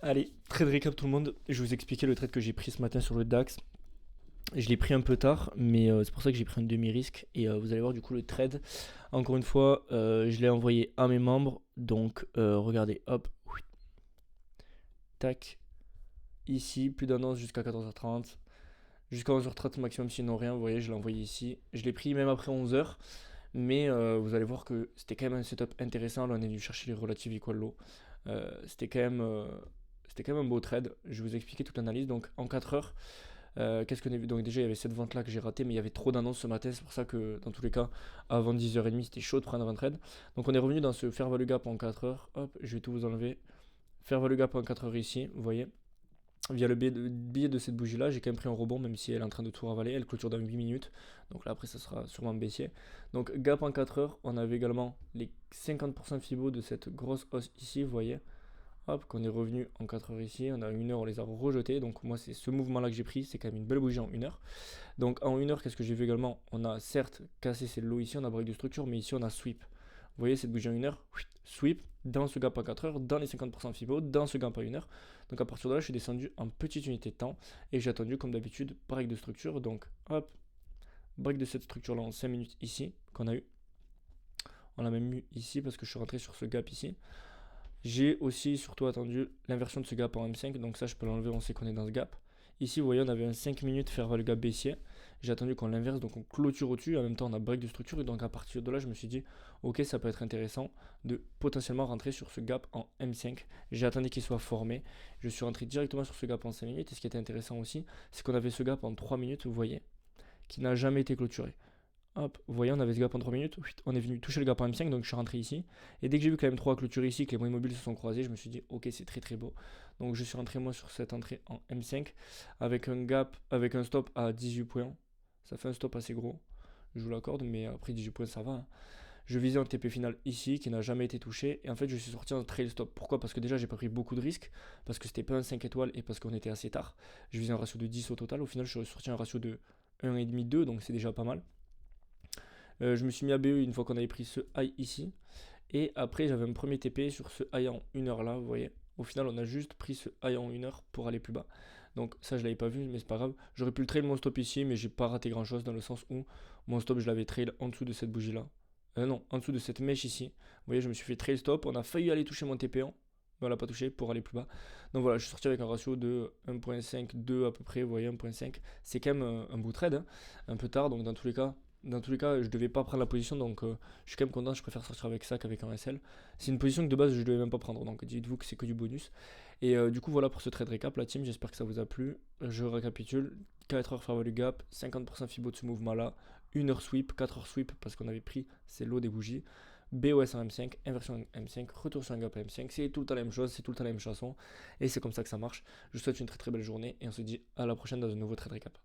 Allez, trade récap tout le monde. Je vais vous expliquer le trade que j'ai pris ce matin sur le DAX. Je l'ai pris un peu tard, mais c'est pour ça que j'ai pris un demi-risque. Et vous allez voir du coup le trade. Encore une fois, je l'ai envoyé à mes membres. Donc regardez, hop, tac. Ici, plus d'annonces jusqu'à 14h30. Jusqu'à 11h30 maximum sinon rien, vous voyez, je l'ai envoyé ici. Je l'ai pris même après 11h. Mais vous allez voir que c'était quand même un setup intéressant. Là, on est venu chercher les relative equal low. C'était quand même un beau trade. Je vais vous expliquer toute l'analyse. Donc en 4 heures, qu'est-ce qu'on a vu? Donc déjà, il y avait cette vente là que j'ai ratée, mais il y avait trop d'annonces ce matin. C'est pour ça que dans tous les cas, avant 10h30, c'était chaud de prendre un trade. Donc on est revenu dans ce fair value gap en 4 heures. Hop, je vais tout vous enlever. Fair value gap en 4 heures ici, vous voyez. Via le biais de cette bougie là, j'ai quand même pris un rebond, même si elle est en train de tout ravaler. Elle clôture dans 8 minutes. Donc là, après, ça sera sûrement baissier. Donc, gap en 4 heures. On avait également les 50% Fibo de cette grosse hausse ici, vous voyez. Hop, qu'on est revenu en 4 heures ici. On a 1 heure, on les a rejetés. Donc, moi, c'est ce mouvement là que j'ai pris. C'est quand même une belle bougie en 1 heure. Donc, en 1 heure, qu'est-ce que j'ai vu également? On a certes cassé ces lots ici, on a break de structure, mais ici, on a sweep. Vous voyez cette bougie en 1 heure, sweep dans ce gap en 4 heures, dans les 50% Fibo, dans ce gap en 1 heure. Donc à partir de là, je suis descendu en petite unité de temps et j'ai attendu comme d'habitude break de structure. Donc hop, break de cette structure là en 5 minutes ici qu'on a eu. On l'a même eu ici parce que je suis rentré sur ce gap ici. J'ai aussi surtout attendu l'inversion de ce gap en M5, donc ça je peux l'enlever, on sait qu'on est dans ce gap. Ici vous voyez on avait un 5 minutes faire le gap baissier. J'ai attendu qu'on l'inverse, donc on clôture au-dessus, en même temps on a break de structure, et donc à partir de là je me suis dit ok ça peut être intéressant de potentiellement rentrer sur ce gap en M5. J'ai attendu qu'il soit formé, je suis rentré directement sur ce gap en 5 minutes, et ce qui était intéressant aussi c'est qu'on avait ce gap en 3 minutes, vous voyez, qui n'a jamais été clôturé. Hop, vous voyez, on avait ce gap en 3 minutes, on est venu toucher le gap en M5, donc je suis rentré ici. Et dès que j'ai vu que la M3 a clôturé ici, que les moyens mobiles se sont croisés, je me suis dit, ok, c'est très très beau. Donc je suis rentré moi sur cette entrée en M5, avec un gap, avec un stop à 18 points. Ça fait un stop assez gros, je vous l'accorde, mais après 18 points ça va, hein. Je visais un TP final ici, qui n'a jamais été touché, et en fait je suis sorti en trail stop. Pourquoi? Parce que déjà j'ai pas pris beaucoup de risques, parce que c'était pas un 5 étoiles, et parce qu'on était assez tard. Je visais un ratio de 10 au total, au final je suis sorti un ratio de 1,5-2, donc c'est déjà pas mal. Je me suis mis à BE une fois qu'on avait pris ce high ici. Et après, j'avais un premier TP sur ce high en 1 heure là, vous voyez. Au final, on a juste pris ce high en 1 heure pour aller plus bas. Donc ça, je l'avais pas vu, mais c'est pas grave. J'aurais pu le trail mon stop ici, mais j'ai pas raté grand chose dans le sens où mon stop, je l'avais trail en dessous de cette bougie là. Non, en dessous de cette mèche ici. Vous voyez, je me suis fait trail stop. On a failli aller toucher mon TP1, mais on l'a pas touché pour aller plus bas. Donc voilà, je suis sorti avec un ratio de 1.5, 2 à peu près, vous voyez, 1.5. C'est quand même un beau trade, hein. Un peu tard, donc dans tous les cas, je devais pas prendre la position, donc je suis quand même content. Je préfère sortir avec ça qu'avec un SL. C'est une position que de base je devais même pas prendre, donc dites-vous que c'est que du bonus. Et du coup, voilà pour ce trade récap, la team. J'espère que ça vous a plu. Je récapitule: 4 heures fair value gap, 50% Fibo de ce mouvement là, 1 heure sweep, 4 heures sweep parce qu'on avait pris c'est l'eau des bougies. BOS en M5, inversion en M5, retour sur un gap M5, c'est tout le temps la même chose, c'est tout le temps la même chanson, et c'est comme ça que ça marche. Je vous souhaite une très très belle journée, et on se dit à la prochaine dans un nouveau trade récap.